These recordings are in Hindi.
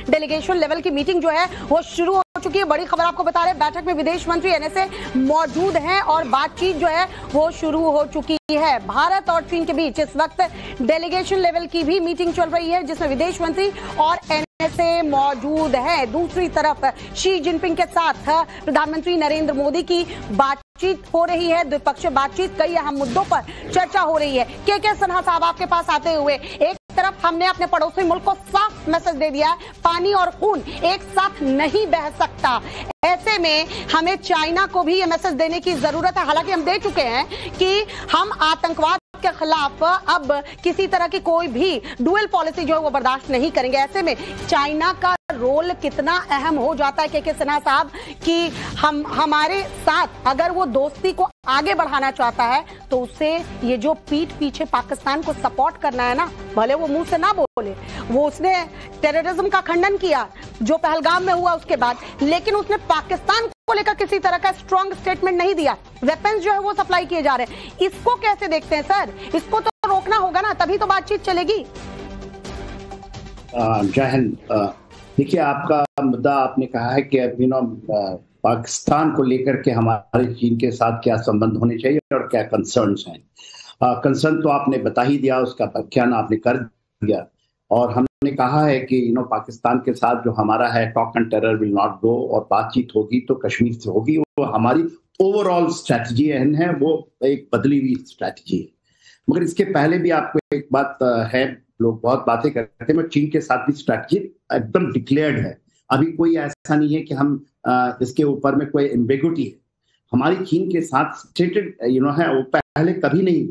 डेलीगेशन लेवल की मीटिंग जो है वो शुरू हो चुकी है। बड़ी खबर आपको बता रहे हैं, बैठक में विदेश मंत्री एनएसए मौजूद हैं और बातचीत जो है वो शुरू हो चुकी है। भारत और चीन के बीच इस वक्त डेलीगेशन लेवल की भी मीटिंग चल रही है जिसमें विदेश मंत्री और एनएसए मौजूद है। दूसरी तरफ शी जिनपिंग के साथ प्रधानमंत्री नरेंद्र मोदी की बातचीत हो रही है। द्विपक्षीय बातचीत, कई अहम मुद्दों पर चर्चा हो रही है। के सिन्हा साहब आपके पास आते हुए, एक तरफ हमने अपने पड़ोसी मुल्क को साफ मैसेज दे दिया है, पानी और खून एक साथ नहीं बह सकता। ऐसे में हमें चाइना को भी ये मैसेज देने की जरूरत है। हालांकि हम दे चुके हैं कि हम आतंकवाद के खिलाफ अब किसी तरह की कोई भी डुअल पॉलिसी जो है वो बर्दाश्त नहीं करेंगे। ऐसे में चाइना का रोल कितना अहम हो जाता है के सिन्हा साहब कि हमारे साथ अगर वो दोस्ती को आगे बढ़ाना चाहता है तो उससे ये जो पीठ पीछे पाकिस्तान को सपोर्ट करना है ना, भले वो मुंह से ना बोले, वो उसने टेररिज्म का खंडन किया जो पहलगाम में हुआ उसके बाद, लेकिन उसने पाकिस्तान को लेकर किसी तरह का स्ट्रॉन्ग स्टेटमेंट नहीं दिया। वेपन्स जो है वो सप्लाई किए जा रहे हैं। इसको कैसे देखते हैं सर? इसको तो रोकना होगा ना, तभी तो बातचीत चलेगी। जय हिंद। देखिए, आपका मुद्दा आपने कहा है कि पाकिस्तान को लेकर के हमारे चीन के साथ क्या संबंध होने चाहिए और क्या कंसर्न्स हैं। कंसर्न तो आपने बता ही दिया, उसका व्याख्यान आपने कर दिया। और हमने कहा है कि पाकिस्तान के साथ जो हमारा है talk and terror will not go, और बातचीत होगी तो कश्मीर से होगी। वो हमारी ओवरऑल स्ट्रैटेजी है, वो एक बदली हुई स्ट्रैटेजी है। मगर इसके पहले भी आपको एक बात है, लोग बहुत बातें करते हैं, चीन के साथ भी स्ट्रैटेजी एकदम डिक्लेयर्ड है। अभी कोई ऐसा नहीं है कि हम इसके ऊपर में कोई एम्बिग्युइटी है। हमारी चीन के साथ स्टेटेड है, वो पहले कभी नहीं,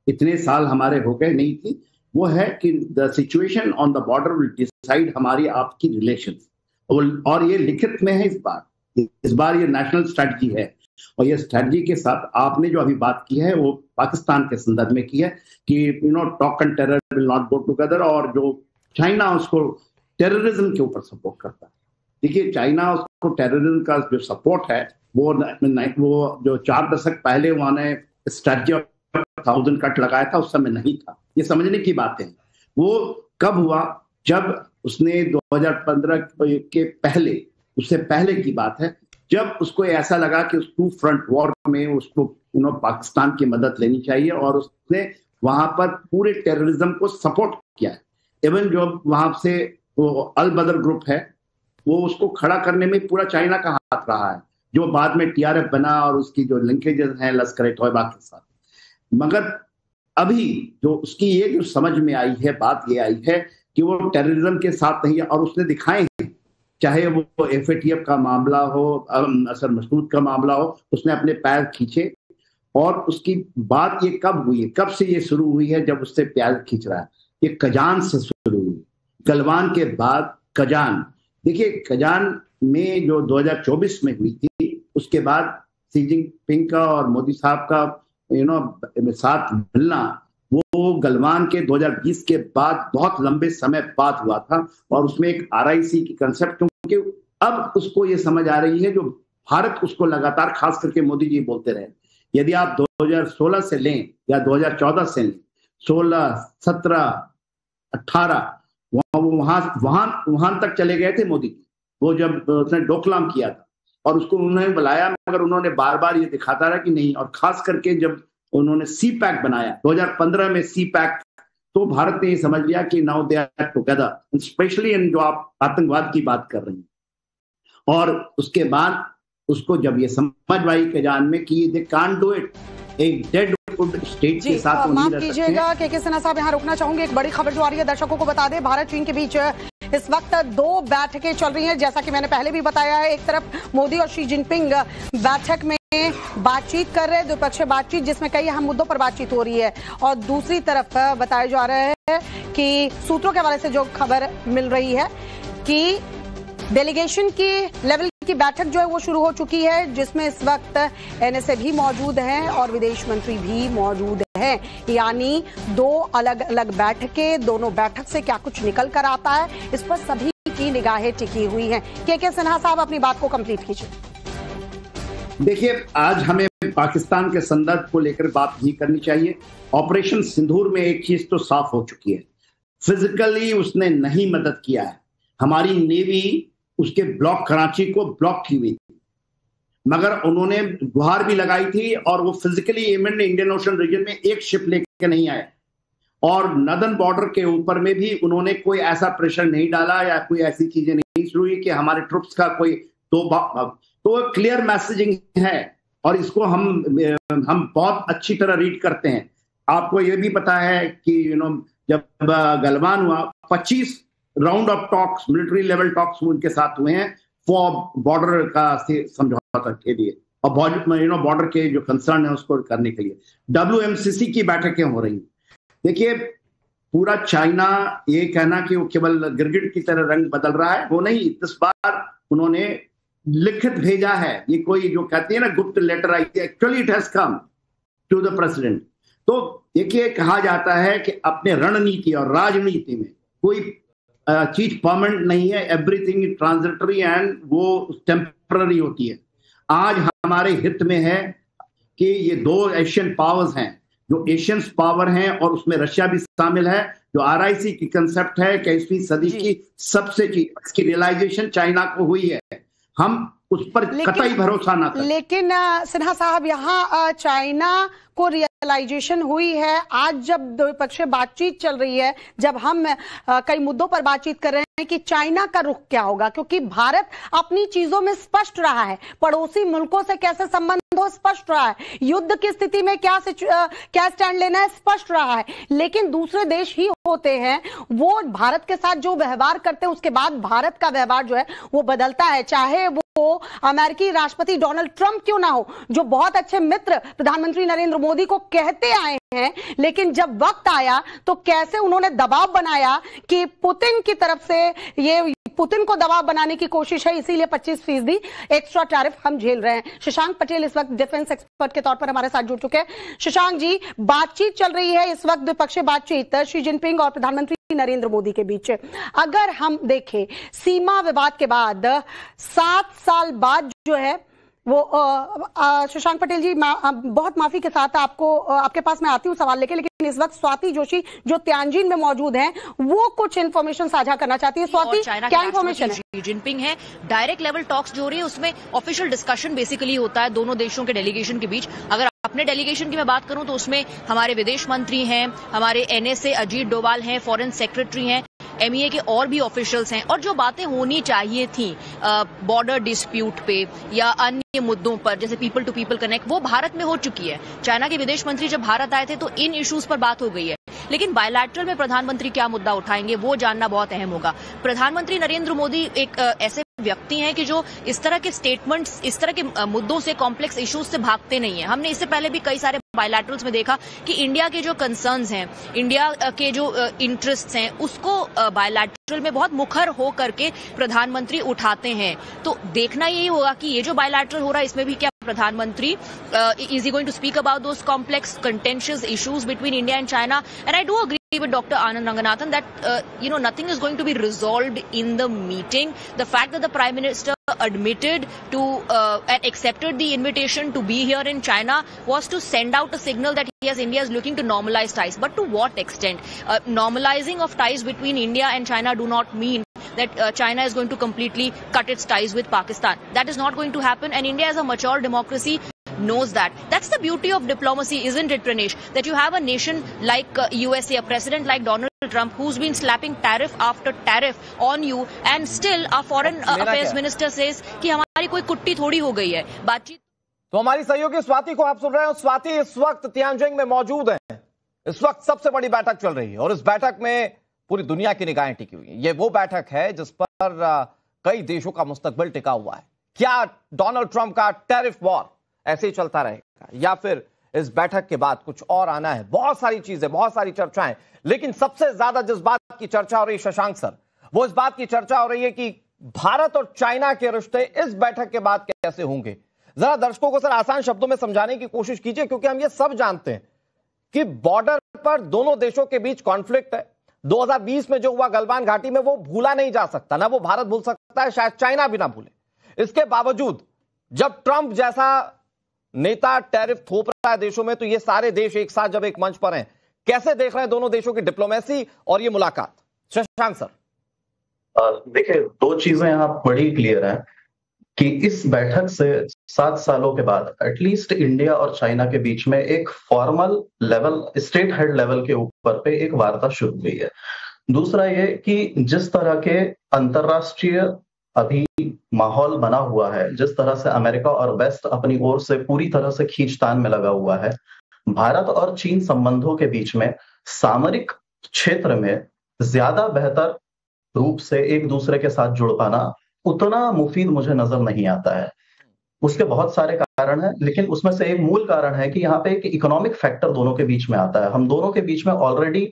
इतने साल हमारे हो गए नहीं थी। वो है कि the situation on the border will decide हमारी आपकी रिलेशंस, और ये लिखित में है। इस बार ये नेशनल स्ट्रैटेजी है, और ये स्ट्रैटेजी के साथ आपने जो अभी बात की है वो पाकिस्तान के संदर्भ में की है कि talk and terror will not go together, और जो चाइना उसको टेररिज्म के ऊपर सपोर्ट करता है। देखिए, चाइना उसको टेररिज्म का जो सपोर्ट है वो जो 4 दशक पहले उन्होंने स्ट्रैटेजी ऑफ 1000 कट लगाया था, उस समय नहीं था। ये समझने की बात है। वो कब हुआ? जब उसने 2015 के पहले, उससे पहले की बात है, जब उसको ऐसा लगा कि उस 2 फ्रंट वॉर में उसको पाकिस्तान की मदद लेनी चाहिए, और उसने वहां पर पूरे टेररिज्म को सपोर्ट किया है। इवन जो वहां से वो अल बदर ग्रुप है, वो उसको खड़ा करने में पूरा चाइना का हाथ रहा है, जो बाद में टीआरएफ बना और उसकी जो लिंकेजेस हैं लश्कर-ए-तोयबा के साथ। मगर अभी जो उसकी ये जो समझ में आई है, बात ये आई है कि वो टेररिज्म के साथ नहीं है, और उसने दिखाए हैं, चाहे वो एफएटीएफ का मामला हो, असर मसूद का मामला हो, उसने अपने पैर खींचे। और उसकी बात ये कब हुई है, कब से ये शुरू हुई है? जब उससे पैर खींच रहा है, ये कजान से शुरू हुई, गलवान के बाद कजान। देखिए, कजान में जो 2024 में हुई थी, उसके बाद शी जिनपिंग का और मोदी साहब का साथ मिलना, वो गलवान के 2020 के बाद बहुत लंबे समय बाद हुआ था। और उसमें एक आरआईसी की कंसेप्ट, क्योंकि अब उसको ये समझ आ रही है, जो भारत उसको लगातार, खास करके मोदी जी बोलते रहे, यदि आप 2016 से लें या 2014 से लें, 16, 17, 18 वहां तक चले गए थे मोदी। वो जब उसने डोकलाम किया था और उसको उन्होंने बुलाया, मगर उन्होंने बार बार ये दिखाता रहा कि नहीं। और खास करके जब उन्होंने सी पैक बनाया 2015 में, सी पैक, तो भारत ने ये समझ लिया कि now they are together, specially in जो आप आतंकवाद की बात कर रही हैं। और उसके बाद उसको जब ये समझ आई कजान में कि दे कांट डू इट, एक डेड स्टेट के साथ माफ कीजिएगा के सिन्हा साहब, यहाँ रुकना चाहूंगी। एक बड़ी खबर जो आ रही है, दर्शकों को बता दें, भारत चीन के बीच इस वक्त 2 बैठकें चल रही हैं, जैसा कि मैंने पहले भी बताया है। एक तरफ मोदी और शी जिनपिंग बैठक में बातचीत कर रहे हैं, द्विपक्षीय बातचीत जिसमें कई अहम मुद्दों पर बातचीत हो रही है। और दूसरी तरफ बताया जा रहा है कि सूत्रों के हवाले से जो खबर मिल रही है कि डेलीगेशन की लेवल की बैठक जो है वो शुरू हो चुकी है, जिसमें इस वक्त एनएसए भी मौजूद हैं और विदेश मंत्री भी मौजूद हैं। यानी 2 अलग अलग बैठकें, दोनों बैठक से क्या कुछ निकल कर आता है, इस पर सभी की निगाहें टिकी हुई हैं। के सिन्हा साहब, अपनी बात को कंप्लीट कीजिए। देखिए, आज हमें पाकिस्तान के संदर्भ को लेकर बात नहीं करनी चाहिए। ऑपरेशन सिंदूर में एक चीज तो साफ हो चुकी है, फिजिकली उसने नहीं मदद किया है, हमारी नेवी उसके ब्लॉक कराची को ब्लॉक की हुई थी, मगर उन्होंने गुहार भी लगाई थी और वो physically Yemen Indian Ocean region में एक शिप लेके नहीं आए और नदन बॉर्डर के ऊपर में भी उन्होंने कोई ऐसा प्रेशर नहीं डाला या कोई ऐसी चीजें नहीं शुरू हुई कि हमारे ट्रुप्स का कोई तो क्लियर मैसेजिंग है और इसको हम बहुत अच्छी तरह रीड करते हैं। आपको ये भी पता है कि जब गलवान हुआ 25 round of talks, military level talks उनके साथ हुए हैं फॉर बॉर्डर का समझौता के लिए और बॉर्डर के जो कंसर्न है उसको करने के लिए WMCC की बैठकें हो रही हैं। देखिए, पूरा चाइना ये कहना कि वो केवल गिरगिट की तरह रंग बदल रहा है, वो नहीं। इस बार उन्होंने लिखित भेजा है, ये कोई जो कहती है ना गुप्त लेटर आई थी, actually it has come to the president. तो देखिए, कहा जाता है कि अपने रणनीति और राजनीति में कोई चीज परमानेंट नहीं है, एवरीथिंग ट्रांजिटरी एंड वो टेम्पररी होती है। आज हमारे हित में है कि ये दो एशियन पावर्स हैं, जो एशियन पावर हैं और उसमें रशिया भी शामिल है, जो RIC की कंसेप्ट है कि 21वीं सदी की सबसे चीज इसकी रियलाइजेशन चाइना को हुई है, हम उस पर कतई भरोसा ना करें। लेकिन सिन्हा साहब, यहाँ चाइना को रियलाइजेशन हुई है। आज जब द्विपक्षीय बातचीत चल रही है, जब हम कई मुद्दों पर बातचीत कर रहे हैं कि चाइना का रुख क्या होगा, क्योंकि भारत अपनी चीजों में स्पष्ट रहा है, पड़ोसी मुल्कों से कैसे संबंध हो स्पष्ट रहा है, युद्ध की स्थिति में क्या स्टैंड लेना है स्पष्ट रहा है। लेकिन दूसरे देश ही होते हैं वो भारत के साथ जो व्यवहार करते हैं उसके बाद भारत का व्यवहार जो है वो बदलता है, चाहे वो अमेरिकी राष्ट्रपति डोनाल्ड ट्रंप क्यों ना हो, जो बहुत अच्छे मित्र प्रधानमंत्री नरेंद्र मोदी को कहते आए हैं, लेकिन जब वक्त आया तो कैसे उन्होंने दबाव बनाया कि पुतिन की तरफ से ये पुतिन को दबाव बनाने की कोशिश है, इसीलिए 25% एक्स्ट्रा टैरिफ हम झेल रहे हैं। शशांक पटेल इस वक्त डिफेंस एक्सपर्ट के तौर पर हमारे साथ जुड़ चुके हैं। शशांक जी, बातचीत चल रही है इस वक्त, द्विपक्षीय बातचीत शी जिनपिंग और प्रधानमंत्री नरेंद्र मोदी के बीच। अगर हम देखें सीमा विवाद के बाद 7 साल बाद जो है वो शशांक पटेल जी, बहुत माफी के साथ आपके पास मैं आती हूँ सवाल लेके, लेकिन इस वक्त स्वाति जोशी जो त्यांजिन में मौजूद हैं वो कुछ इंफॉर्मेशन साझा करना चाहती है। स्वाति, क्या इंफॉर्मेशन है? शी जिनपिंग है, डायरेक्ट लेवल टॉक्स जो हो रही है उसमें ऑफिशियल डिस्कशन बेसिकली होता है दोनों देशों के डेलीगेशन के बीच। अगर अपने डेलीगेशन की मैं बात करूं तो उसमें हमारे विदेश मंत्री हैं, हमारे NSA अजीत डोभाल हैं, फॉरेन सेक्रेटरी हैं, MEA के और भी ऑफिशियल्स हैं, और जो बातें होनी चाहिए थी बॉर्डर डिस्प्यूट पे या अन्य मुद्दों पर जैसे पीपल टू पीपल कनेक्ट, वो भारत में हो चुकी है। चाइना के विदेश मंत्री जब भारत आए थे तो इन इश्यूज पर बात हो गई है, लेकिन बायलैटरल में प्रधानमंत्री क्या मुद्दा उठाएंगे वो जानना बहुत अहम होगा। प्रधानमंत्री नरेंद्र मोदी एक ऐसे व्यक्ति हैं कि जो इस तरह के स्टेटमेंट्स, इस तरह के मुद्दों से, कॉम्प्लेक्स इश्यूज से भागते नहीं है। हमने इससे पहले भी कई सारे बायलैटरल्स में देखा कि इंडिया के जो कंसर्न्स हैं, इंडिया के जो इंटरेस्ट्स हैं, उसको बायलैटरल में बहुत मुखर हो करके प्रधानमंत्री उठाते हैं। तो देखना यही होगा कि ये जो बायलैटरल हो रहा है इसमें भी क्या प्रधानमंत्री is he going to speak about those complex contentious issues between India and China? And I do agree with Dr. Anand Ranganathan that nothing is going to be resolved in the meeting. The fact that the Prime Minister admitted to and accepted the invitation to be here in China was to send out a signal that yes, India is looking to normalize ties. But to what extent? Normalizing of ties between India and China do not mean that China is going to completely cut its ties with Pakistan. That is not going to happen, and India as a mature democracy knows that. That's the beauty of diplomacy, isn't it, Pranesh? That you have a nation like USA, a president like Donald Trump, who's been slapping tariff after tariff on you, and still our foreign affairs minister says कि हमारी कोई कुट्टी थोड़ी हो गई है बातचीत। तो हमारी सहयोगी स्वाति को आप सुन रहे हो। स्वाति इस वक्त तियानजिंग में मौजूद है, इस वक्त सबसे बड़ी बैठक चल रही है और इस बैठक में पूरी दुनिया की निगाहें टिकी हुई है। ये वो बैठक है जिस पर कई देशों का मुस्तकबिल टिका हुआ है। क्या डोनाल्ड ट्रंप का टैरिफ वॉर ऐसे ही चलता रहेगा या फिर इस बैठक के बाद कुछ और आना है? बहुत सारी चीजें, बहुत सारी चर्चाएं, लेकिन सबसे ज्यादा जिस बात की चर्चा हो रही है शशांक सर, वो इस बात की चर्चा हो रही है कि भारत और चाइना के रिश्ते इस बैठक के बाद कैसे होंगे। जरा दर्शकों को सर आसान शब्दों में समझाने की कोशिश कीजिए, क्योंकि हम ये सब जानते हैं कि बॉर्डर पर दोनों देशों के बीच कॉन्फ्लिक्ट है। 2020 में जो हुआ गलवान घाटी में वो भूला नहीं जा सकता, ना वो भारत भूल सकता है, शायद चाइना भी ना भूले। इसके बावजूद जब ट्रंप जैसा नेता टैरिफ थोप रहा है देशों में, तो ये सारे देश एक साथ जब एक मंच पर हैं, कैसे देख रहे हैं दोनों देशों की डिप्लोमेसी और ये मुलाकात? शशांक सर। देखिए, दो चीजें यहाँ बड़ी क्लियर हैं कि इस बैठक से 7 सालों के बाद एटलीस्ट इंडिया और चाइना के बीच में एक formal level, state head level के ऊपर पे एक वार्ता शुरू हुई है। दूसरा ये कि जिस तरह के अंतरराष्ट्रीय अभी माहौल बना हुआ है, जिस तरह से अमेरिका और वेस्ट अपनी ओर से पूरी तरह से खींचतान में लगा हुआ है, भारत और चीन संबंधों के बीच में सामरिक क्षेत्र में ज्यादा बेहतर रूप से एक दूसरे के साथ जुड़ पाना उतना मुफीद मुझे नजर नहीं आता है। उसके बहुत सारे कारण हैं, लेकिन उसमें से एक मूल कारण है कि यहाँ पे एक इकोनॉमिक फैक्टर दोनों के बीच में आता है। हम दोनों के बीच में ऑलरेडी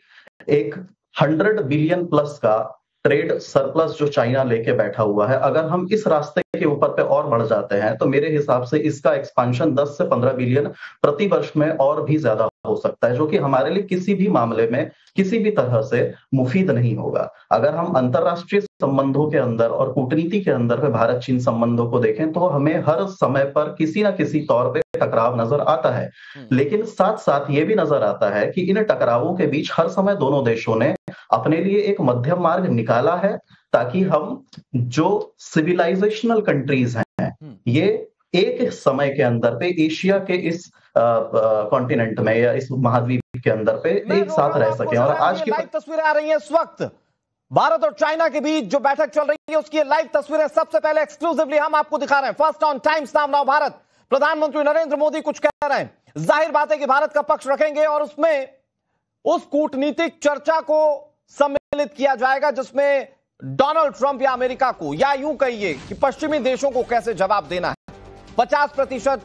एक 100 बिलियन प्लस का ट्रेड सरप्लस जो चाइना लेके बैठा हुआ है, अगर हम इस रास्ते के ऊपर पे और बढ़ जाते हैं तो मेरे हिसाब से इसका एक्सपांशन 10 से 15 बिलियन प्रति वर्ष में और भी ज्यादा हो सकता है, जो कि हमारे लिए किसी भी मामले में किसी भी तरह से मुफीद नहीं होगा। अगर हम अंतरराष्ट्रीय संबंधों के अंदर और कूटनीति के अंदर पे भारत चीन संबंधों को देखें तो हमें हर समय पर किसी ना किसी तौर पे टकराव नजर आता है, लेकिन साथ साथ ये भी नजर आता है कि इन टकरावों के बीच हर समय दोनों देशों ने अपने लिए एक मध्यम मार्ग निकाला है, ताकि हम जो सिविलाइजेशनल कंट्रीज हैं ये एक समय के अंदर पे एशिया के इस कॉन्टिनेंट में या इस महाद्वीप के अंदर पे एक साथ रह सकें। और आज की लाइव तस्वीरें आ रही हैं इस वक्त भारत और चाइना के बीच जो बैठक चल रही है उसकी लाइव तस्वीरें सबसे पहले एक्सक्लूसिवली हम आपको दिखा रहे हैं। First on times now Bharat, प्रधानमंत्री नरेंद्र मोदी कुछ कह रहे हैं। जाहिर बात है कि भारत का पक्ष रखेंगे और उसमें उस कूटनीतिक चर्चा को सम्मिलित किया जाएगा जिसमें डोनाल्ड ट्रंप या अमेरिका को, या यूं कहिए कि पश्चिमी देशों को कैसे जवाब देना है। 50%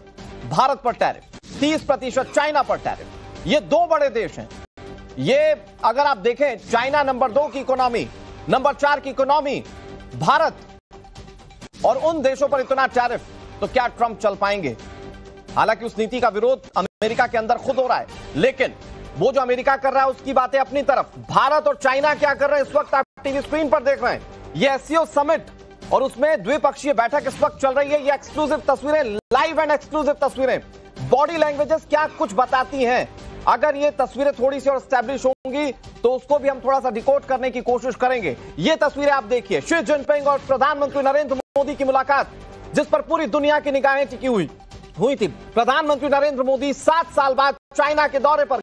भारत पर टैरिफ, 30% चाइना पर टैरिफ। ये दो बड़े देश हैं। ये अगर आप देखें, चाइना नंबर 2 की इकोनॉमी, नंबर 4 की इकोनॉमी भारत, और उन देशों पर इतना टैरिफ, तो क्या ट्रंप चल पाएंगे? हालांकि उस नीति का विरोध अमेरिका के अंदर खुद हो रहा है, लेकिन वो जो अमेरिका कर रहा है उसकी बातें अपनी तरफ। भारत और चाइना क्या कर रहे हैं इस वक्त आप टीवी स्क्रीन पर देख रहे हैं। ये एससीओ समिट और उसमें द्विपक्षीय बैठक इस वक्त चल रही है। ये एक्सक्लूसिव तस्वीरें, लाइव एंड एक्सक्लूसिव तस्वीरें, बॉडी लैंग्वेजेस क्या कुछ बताती हैं। अगर ये तस्वीरें थोड़ी सी और एस्टैब्लिश होंगी तो उसको भी हम थोड़ा सा डिकोड करने की कोशिश करेंगे। ये तस्वीरें आप देखिए, शी जिनपिंग और प्रधानमंत्री नरेंद्र मोदी की मुलाकात, जिस पर पूरी दुनिया की निगाहें टिकी हुई थी। प्रधानमंत्री नरेंद्र मोदी 7 साल बाद चाइना के दौरे पर